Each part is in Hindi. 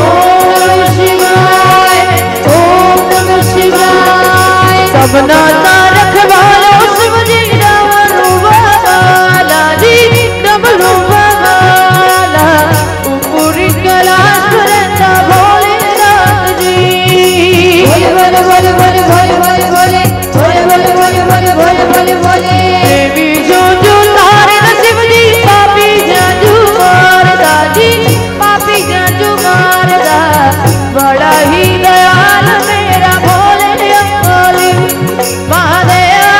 ओम शिवाय, ओम नमः शिवाय। सबना रखवालो शिव जी डमरू वाला जी, डमरू वाला ऊपरी कैलाश रहता भोलेनाथ जी। बोले बोले बोले बोले बोले बोले बोले बोले बोले बोले बोले बोले बोले। देवी जो तारे न शिव जी, पापी जाजू मारदा जी, पापी जाजू मारदा। बड़ा ही दयाल मेरा भोले अम्बाली महादेवा,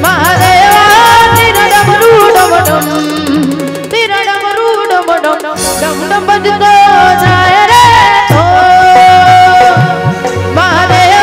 महादेवा। तेरा डमरू डम डम, तेरा डमरू डम डम डम डम बजता जाए रे ओ महादेवा।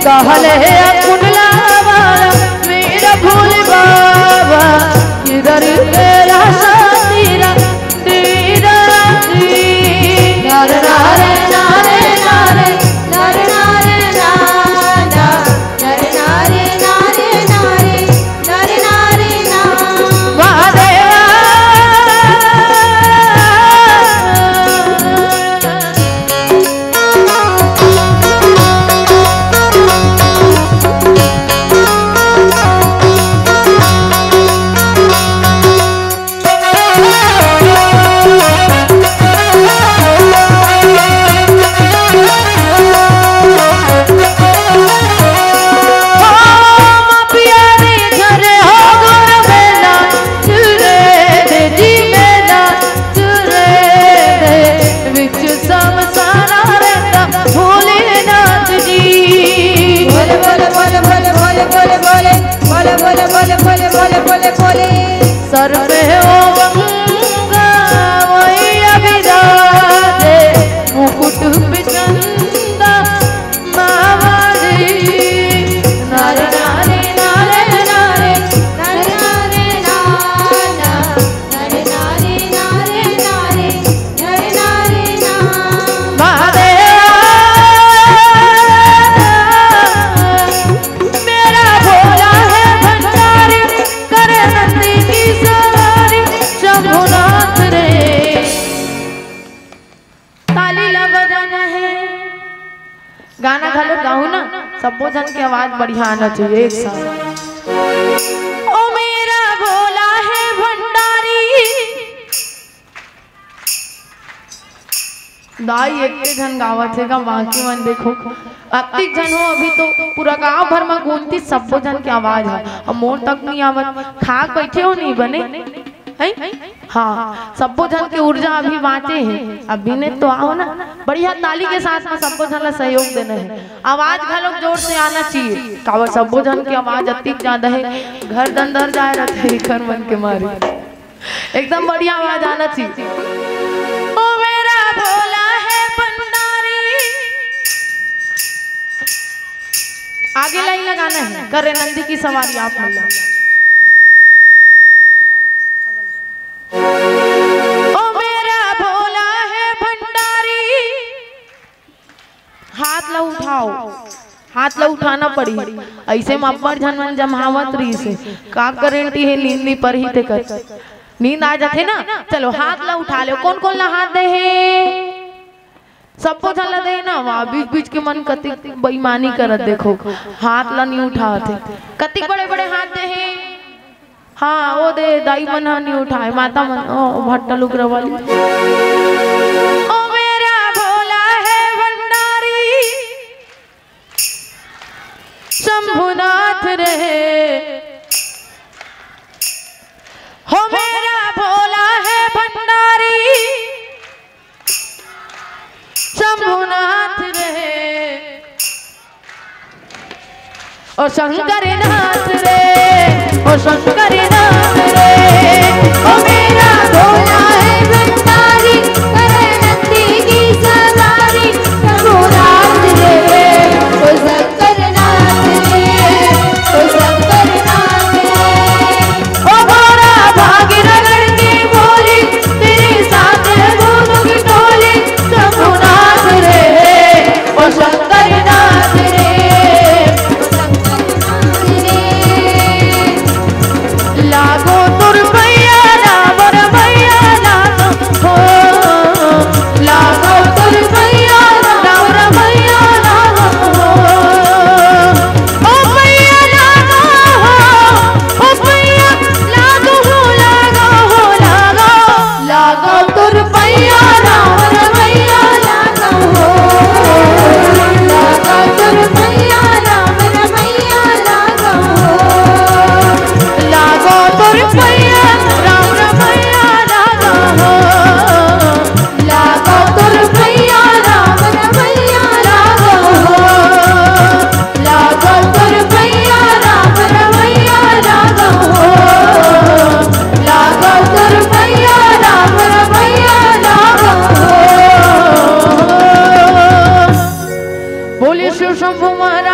कहल है कुंडला वाला मेरा भोले बाबा, किधर तेरा तेरा तेरा नारे नारे नारे नारे नारे नारे नारे नारे नारे नारे नारे नारे महादेवा। सर पे हो गंगा मैया विराजे, मुकुट पे चंदा मावड़ी। नारे नारे नारे नारे नारे नारे नाना, नारे नारे नारे नारे नारे नारे ना महादेवा। मेरा भोला है भंडारी, करे नंदी की सवारी शंभुनाथ रे। ताली ला बजाना है, गाना घालो गाऊं ना, सबो जन की आवाज बढ़िया आना चाहिए एक साथ। ओ मेरा भोला है भंडारी, दाई एक जन गावत है का बाकी मन देखो अति जन हो। अभी तो पूरा गांव भर में गूंजती सबो जन की आवाज है, अब मोर तक नहीं आवत। खाक बैठे हो नहीं बने है? हाँ, सबो जन की ऊर्जा अभी बाँचे है, अभी ने तो आओ ना। बढ़िया ताली के साथ में सबो जन ला सहयोग देना है, आवाज घालो जोर से आना चाहिए। कावर सबो जन की आवाज अति ज्यादा है, घर दंदर जाए रहते है घर मन के मारे, एकदम बढ़िया आवाज आना चाहिए। ओ मेरा भोला है भंडारी, आगे लाइन लगाना है, करे नंदी की सवारी आप मिला। ओ मेरा भोला है भंडारी, हाथ ला उठाओ, हाथ ला उठाना पड़ी। ऐसे में अब्बर झन जमावत रही से का गारंटी है नींद पर ही ते कर नींद आ जाते ना। चलो हाथ ला उठा लो, कौन कौन ला हाथ दे है? सब झल दे ना वहाँ बीच बीच के मन कति बेईमानी करत देखो हाथ ला नहीं उठाते कति बड़े बड़े हाथ दे हैं हाँ वो दे दाई मन नहीं उठाए माता मन ओ भट्टा लुक वाली ओ मेरा भोला है भंडारी शंभुनाथ रहे हो मेरा भोला है भंडारी शंभुनाथ रहे ओ शंकर नाथ रे ओ शंकर नाथ रे ओ मेरा भोला है भंडारी करे नंदी की सवारी शंभुनाथ रे ओ शंकर नाथ रे ओ शंकर नाथ रे ओ भोला भागीरथ की बोली तेरे साथ दोनों की टोली शंभुनाथ रे ओ शंकर नाथ रे लागो तुर भैया रावर भैया लागो हो लागो तुर भैया रावर भैया लागो हो ओ भैया लागो हो भैया लागो हो लागो हो लागो लागो तुर भैया रावर भैया लागो हो लागो तुर भैया रावर भैया लागो हो लागो तुर भैया राम रमैया लागो हो लागो तुर भैया राम रमैया लागो हो लागो तुर भैया राम रमैया लागो हो लागो तुर भैया राम रमैया लागो हो बोले शिव शंभु महाराज